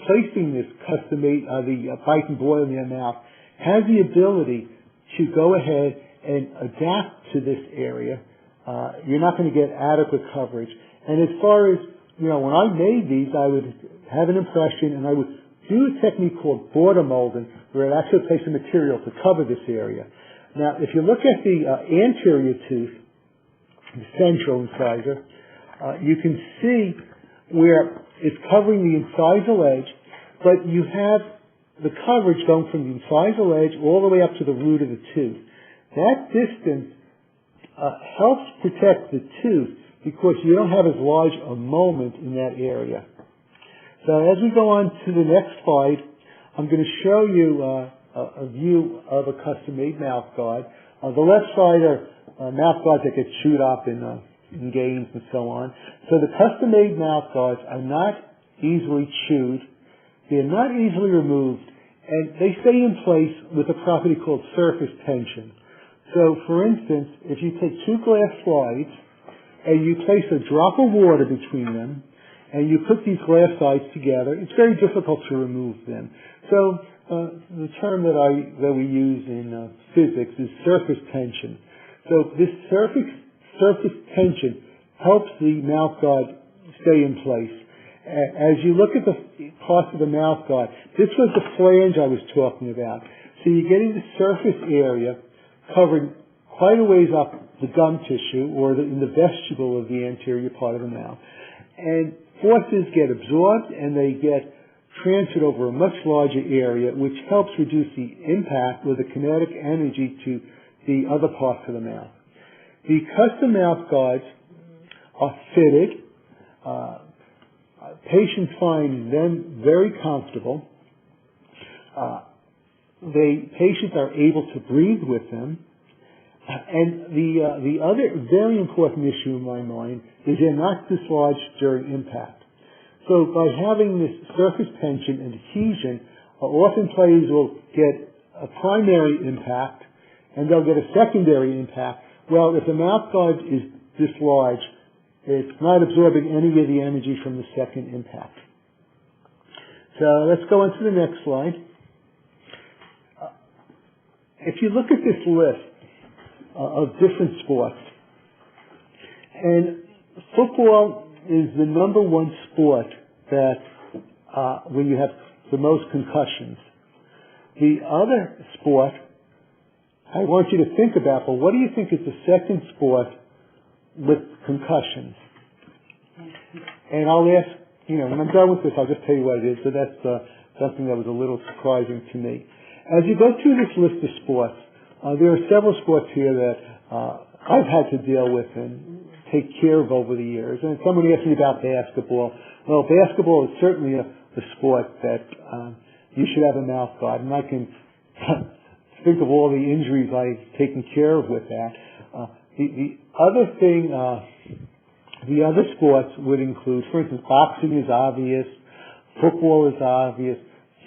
placing this custom-made, the bite and boil in their mouth, has the ability to go ahead and adapt to this area, you're not going to get adequate coverage. And as far as, when I made these, I would have an impression and I would do a technique called border molding, where it actually takes a material to cover this area. Now, if you look at the anterior tooth, the central incisor, you can see where it's covering the incisal edge, but you have the coverage going from the incisal edge all the way up to the root of the tooth. That distance helps protect the tooth because you don't have as large a moment in that area. So as we go on to the next slide, I'm going to show you a view of a custom-made mouth guard. The left side are mouth guards that get chewed up in games and so on. So the custom-made mouth guards are not easily chewed. They're not easily removed, and they stay in place with a property called surface tension. So, for instance, if you take two glass slides and you place a drop of water between them and you put these glass sides together, it's very difficult to remove them. So the term that we use in physics is surface tension. So this surface tension helps the mouth guard stay in place. As you look at the parts of the mouth guard, this was the flange I was talking about. So you're getting the surface area covering quite a ways up the gum tissue or in the vestibule of the anterior part of the mouth. And forces get absorbed and they get transferred over a much larger area, which helps reduce the impact or the kinetic energy to the other parts of the mouth. The custom mouth guards are fitted. Patients find them very comfortable. Patients are able to breathe with them. And the other very important issue in my mind is they're not dislodged during impact. So by having this surface tension and adhesion, often players will get a primary impact and they'll get a secondary impact. Well, if the mouth guard is dislodged, it's not absorbing any of the energy from the second impact. So let's go on to the next slide. If you look at this list of different sports, and football is the number one sport that where you have the most concussions. The other sport I want you to think about, but what do you think is the second sport with concussions? And I'll ask, when I'm done with this, I'll just tell you what it is, but that's something that was a little surprising to me. As you go through this list of sports, there are several sports here that I've had to deal with and take care of over the years. And someone asked me about basketball. Well, basketball is certainly a sport that you should have a mouth guard, and I can think of all the injuries I've taken care of with that. The other thing, the other sports would include, for instance, boxing is obvious, football is obvious,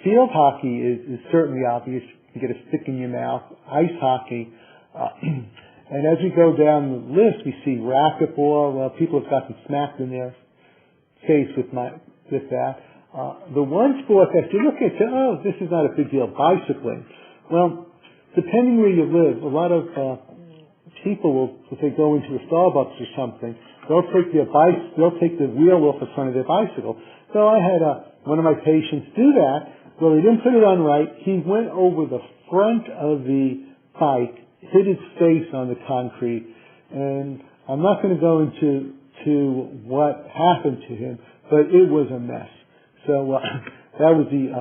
field hockey is certainly obvious. You get a stick in your mouth, ice hockey, and as we go down the list, we see racquetball. Well, people have gotten smacked in their face with that. The one sport that you look at, say, oh, this is not a big deal, bicycling. Well, depending where you live, a lot of people will, if they go into a Starbucks or something, they'll take the wheel off the front of their bicycle. So I had one of my patients do that. Well, he didn't put it on right. He went over the front of the bike, hit his face on the concrete, and I'm not going to go into what happened to him, but it was a mess. So that was the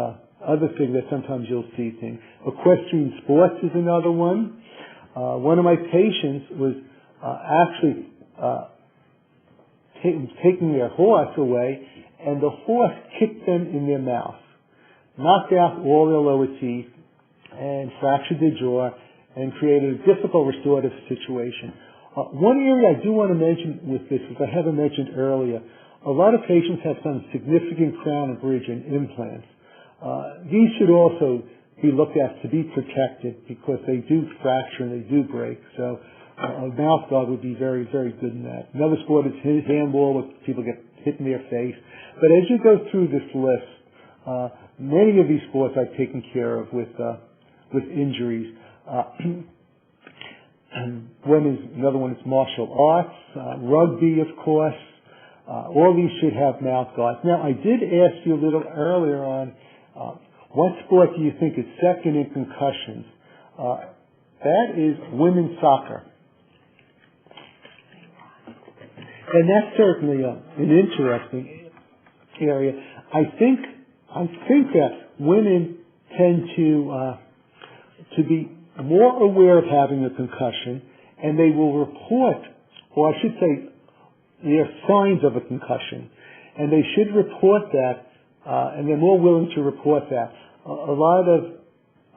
other thing that sometimes you'll see things. Equestrian sports is another one. One of my patients was actually taking their horse away, and the horse kicked them in their mouth, knocked out all their lower teeth, and fractured their jaw, and created a difficult restorative situation. One area I do want to mention with this, as I haven't mentioned earlier, a lot of patients have some significant crown and bridge and implants. These should also be looked at to be protected because they do fracture and they do break. So a mouth guard would be very, very good in that. Another sport is handball, where people get hit in their face. But as you go through this list, many of these sports I've taken care of with injuries. Another one is martial arts, rugby, of course. All these should have mouth guards. Now, I did ask you a little earlier on, what sport do you think is second in concussions? That is women's soccer. And that's certainly an interesting area. I think that women tend to be more aware of having a concussion, and they will report, or I should say, there are signs of a concussion, and they should report that, and they're more willing to report that. A lot of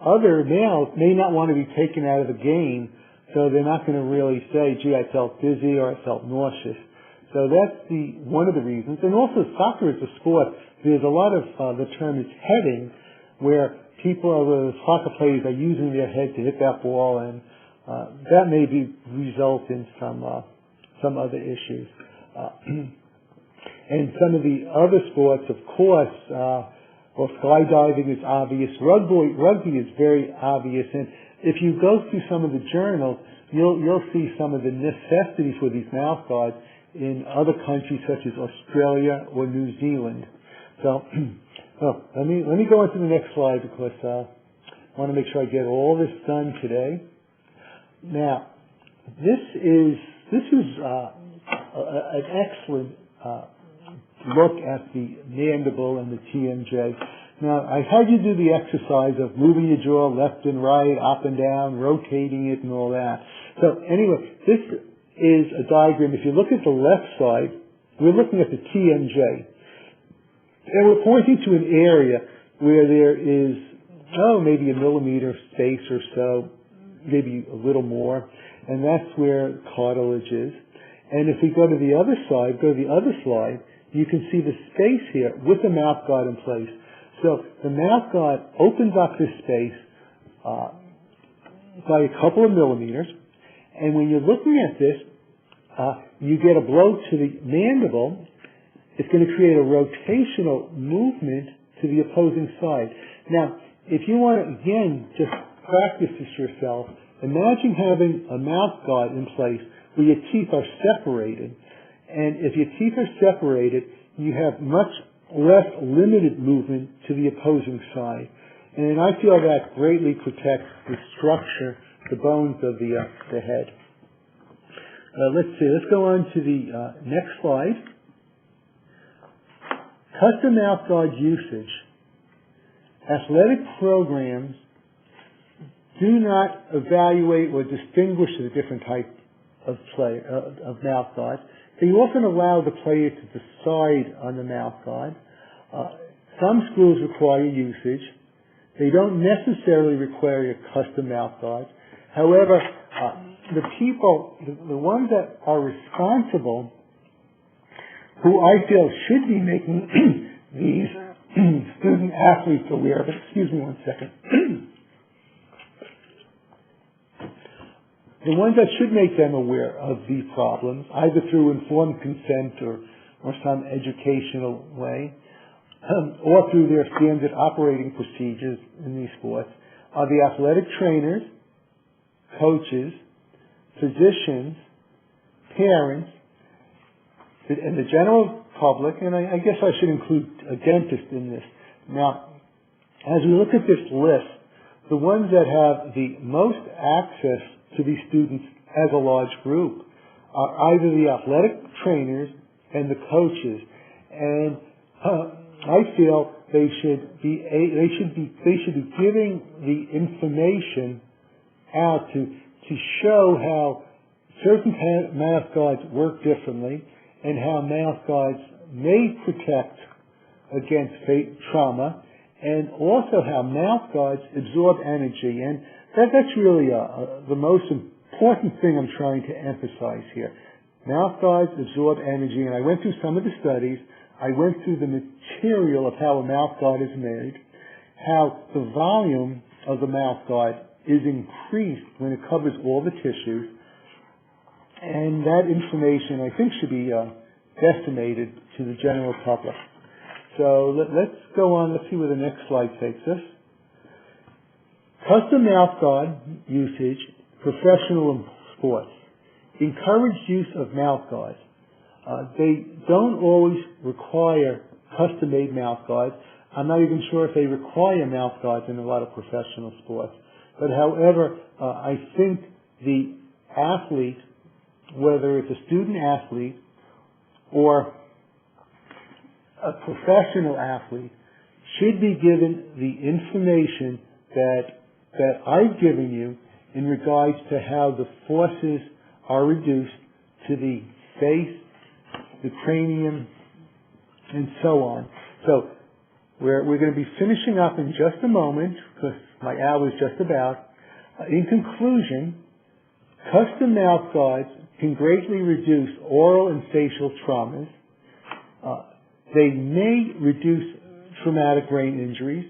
other males may not want to be taken out of the game, so they're not going to really say, gee, I felt dizzy or I felt nauseous. So that's one of the reasons. And also soccer is a sport. There's a lot of, the term is heading, where the soccer players are using their head to hit that ball, and that may result in some other issues. And some of the other sports, of course, well, skydiving is obvious. Rugby is very obvious. And if you go through some of the journals, you'll see some of the necessity for these mouth guards in other countries such as Australia or New Zealand. So, let me go on to the next slide because I want to make sure I get all this done today. Now, this is an excellent look at the mandible and the TMJ. Now, I had you do the exercise of moving your jaw left and right, up and down, rotating it and all that. So anyway, this is a diagram. If you look at the left side, we're looking at the TMJ. And we're pointing to an area where there is, maybe a millimeter space or so, maybe a little more, and that's where cartilage is. And if we go to the other side, go to the other slide, you can see the space here with the mouth guard in place. So the mouth guard opens up this space by a couple of millimeters, and when you're looking at this, you get a blow to the mandible. It's going to create a rotational movement to the opposing side. Now, if you want to, again, just practice this yourself, imagine having a mouth guard in place where your teeth are separated. And if your teeth are separated, you have much less limited movement to the opposing side. And I feel that greatly protects the structure, the bones of the head. Let's see, let's go on to the next slide. Custom mouth guard usage. Athletic programs do not evaluate or distinguish the different types of mouth guards. They often allow the player to decide on the mouth guard. Some schools require usage. They don't necessarily require a custom mouth guard. However, the ones that are responsible, who I feel should be making these student athletes aware of it. Excuse me one second. The ones that should make them aware of these problems, either through informed consent or some educational way, or through their standard operating procedures in these sports, are the athletic trainers, coaches, physicians, parents, and the general public, and I guess I should include a dentist in this. Now, as we look at this list, the ones that have the most access to these students as a large group are either the athletic trainers and the coaches, and I feel they should be giving the information out to show how certain mouth guards work differently and how mouth guards may protect against trauma, and also how mouth guards absorb energy. And that's really the most important thing I'm trying to emphasize here. Mouth guards absorb energy, and I went through some of the studies. I went through the material of how a mouth guard is made, how the volume of the mouth guard is increased when it covers all the tissues, and that information, I think, should be estimated to the general public. So let's go on. Let's see where the next slide takes us. Custom mouth guard usage, professional sports. Encouraged use of mouth guards. They don't always require custom-made mouth guards. I'm not even sure if they require mouth guards in a lot of professional sports. But however, I think the athlete, whether it's a student athlete or a professional athlete, should be given the information that I've given you in regards to how the forces are reduced to the face, the cranium, and so on. So we're going to be finishing up in just a moment because my hour is just about. In conclusion, custom mouth guards can greatly reduce oral and facial traumas. They may reduce traumatic brain injuries.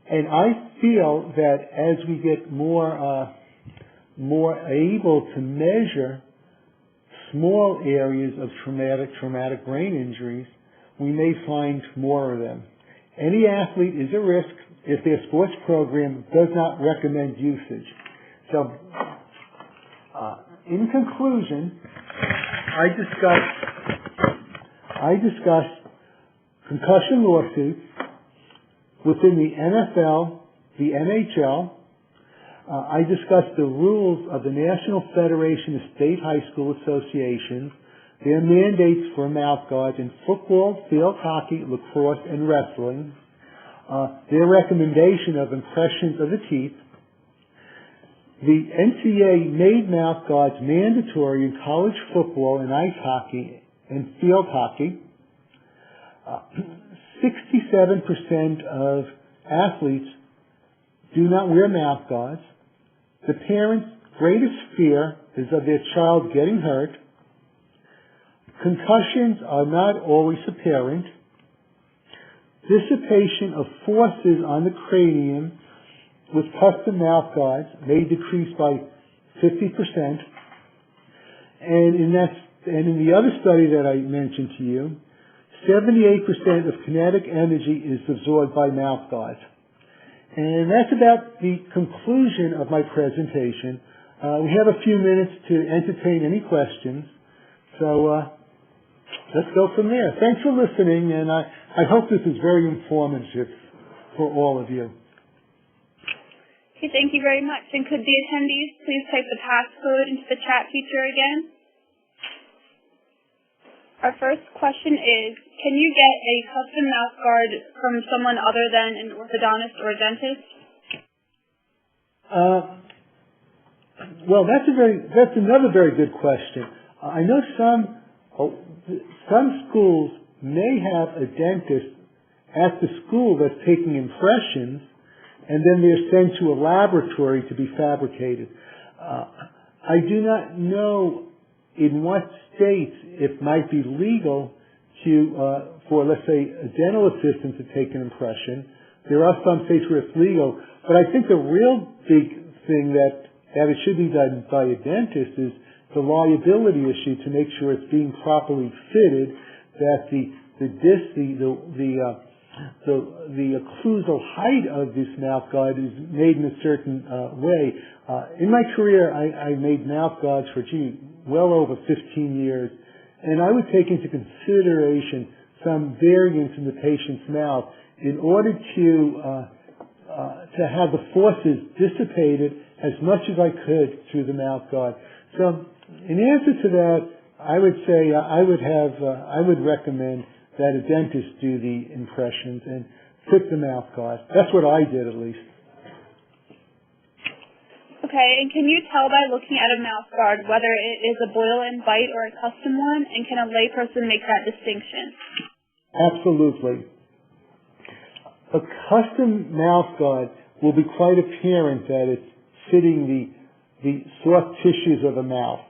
And I feel that as we get more able to measure small areas of traumatic brain injuries, we may find more of them. Any athlete is at risk if their sports program does not recommend usage. So, in conclusion, I discussed concussion lawsuits within the NFL, the NHL. I discussed the rules of the National Federation of State High School Associations, their mandates for mouth guards in football, field hockey, lacrosse, and wrestling, their recommendation of impressions of the teeth. The NCAA made mouth guards mandatory in college football and ice hockey and field hockey. 67% of athletes do not wear mouth guards. The parents' greatest fear is of their child getting hurt. Concussions are not always apparent. Dissipation of forces on the cranium with custom mouth guards may decrease by 50%. And in the other study that I mentioned to you, 78% of kinetic energy is absorbed by mouth guards. And that's about the conclusion of my presentation. We have a few minutes to entertain any questions. So let's go from there. Thanks for listening, and I hope this is very informative for all of you. Okay, thank you very much. And could the attendees please type the passcode into the chat feature again? Our first question is, can you get a custom mouth guard from someone other than an orthodontist or a dentist? Well, that's another very good question. I know some schools may have a dentist at the school that's taking impressions, and then they're sent to a laboratory to be fabricated. I do not know in what states it might be legal for, let's say, a dental assistant to take an impression. There are some states where it's legal, but I think the real big thing that it should be done by a dentist is the liability issue to make sure it's being properly fitted, that the occlusal height of this mouth guard is made in a certain way. In my career, I made mouth guards for well over 15 years, and I would take into consideration some variance in the patient's mouth in order to have the forces dissipated as much as I could through the mouth guard. So, in answer to that, I would say I would recommend that a dentist do the impressions and fit the mouth guard. That's what I did, at least. Okay, and can you tell by looking at a mouth guard whether it is a boil and bite or a custom one, and can a layperson make that distinction? Absolutely. A custom mouth guard will be quite apparent that it's fitting the soft tissues of the mouth.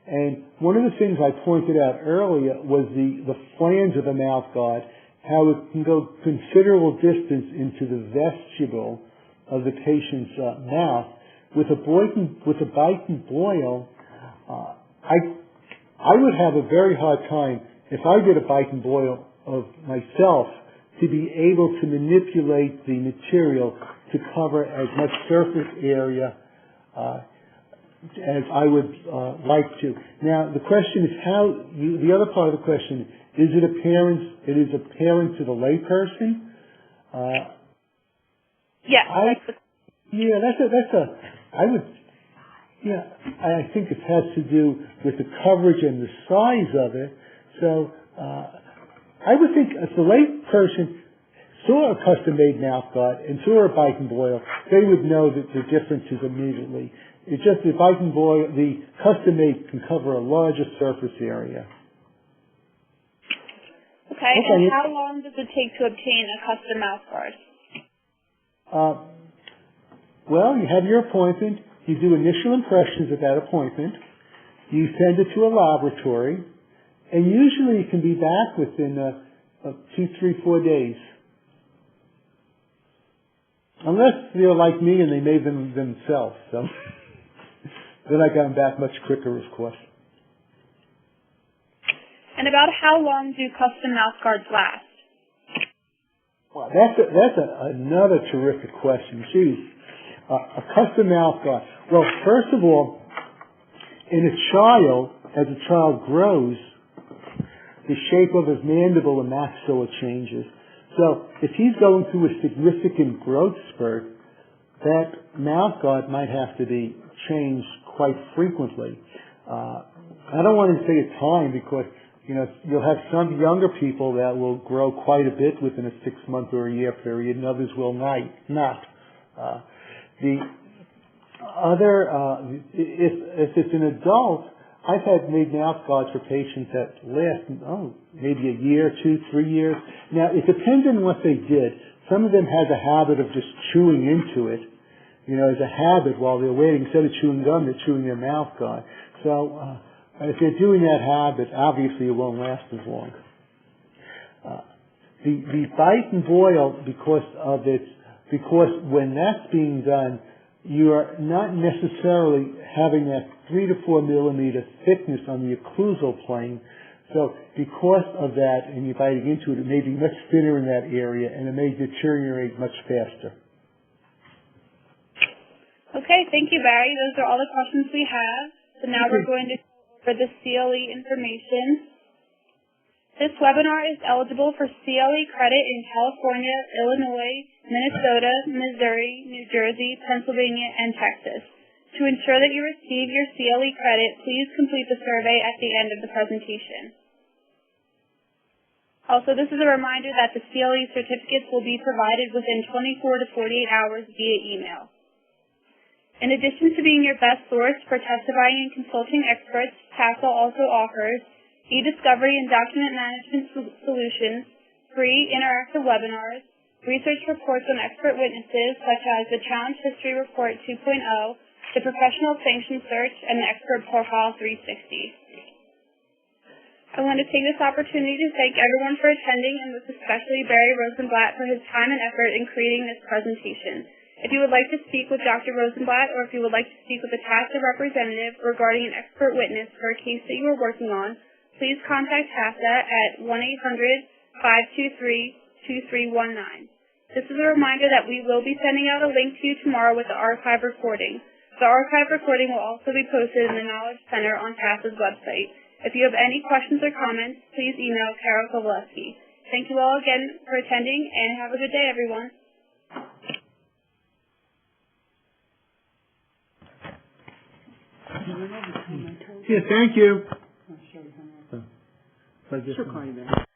And one of the things I pointed out earlier was the flange of the mouth guard, how it can go considerable distance into the vestibule of the patient's mouth. With a bite and boil, I would have a very hard time, if I did a bite and boil of myself, to be able to manipulate the material to cover as much surface area as I would like to. Now, the question is the other part of the question, is it apparent to the layperson? I think it has to do with the coverage and the size of it. So I would think as a lay person, saw a custom-made mouth guard and saw a bite and boil, they would know that the differences immediately. It's just the bite and boil, the custom-made can cover a larger surface area. Okay, and how long does it take to obtain a custom mouth guard? Well, you have your appointment, you do initial impressions at that appointment, you send it to a laboratory, and usually you can be back within 2, 3, 4 days. Unless they're like me and they made them themselves, so then I got them back much quicker, of course. And about how long do custom mouth guards last? Well, that's another terrific question. Geez, a custom mouth guard. Well, first of all, in a child, as a child grows, the shape of his mandible and maxilla changes. So if he's going through a significant growth spurt, that mouth guard might have to be changed quite frequently. I don't want to say a time because, you know, you'll have some younger people that will grow quite a bit within a 6-month or a year period, and others will not. The other, if it's an adult, I've had made mouth guards for patients that last, maybe a year, 2, 3 years. Now, it depends on what they did. Some of them had the habit of just chewing into it, you know, as a habit while they're waiting. Instead of chewing gum, they're chewing their mouth guard. So, if they're doing that habit, obviously it won't last as long. The bite and boil, because when that's being done, you are not necessarily having that 3 to 4 millimeter thickness on the occlusal plane. So because of that, and you're biting into it, it may be much thinner in that area, and it may deteriorate much faster. Okay, thank you, Barry. Those are all the questions we have. So now we're going to go over the CLE information. This webinar is eligible for CLE credit in California, Illinois, Minnesota, Missouri, New Jersey, Pennsylvania, and Texas. To ensure that you receive your CLE credit, please complete the survey at the end of the presentation. Also, this is a reminder that the CLE certificates will be provided within 24 to 48 hours via email. In addition to being your best source for testifying and consulting experts, TASA also offers e-discovery and document management solutions, free interactive webinars, research reports on expert witnesses such as the Challenge History Report 2.0, the Professional Sanction Search, and the Expert Profile 360. I want to take this opportunity to thank everyone for attending, and most especially Barry Rosenblatt for his time and effort in creating this presentation. If you would like to speak with Dr. Rosenblatt, or if you would like to speak with a TASA representative regarding an expert witness for a case that you are working on, please contact TASA at 1-800-523-2319. This is a reminder that we will be sending out a link to you tomorrow with the archive recording. The archive recording will also be posted in the Knowledge Center on TASA's website. If you have any questions or comments, please email Carol Kowalski. Thank you all again for attending, and have a good day, everyone. Yeah, thank you. She'll call you back.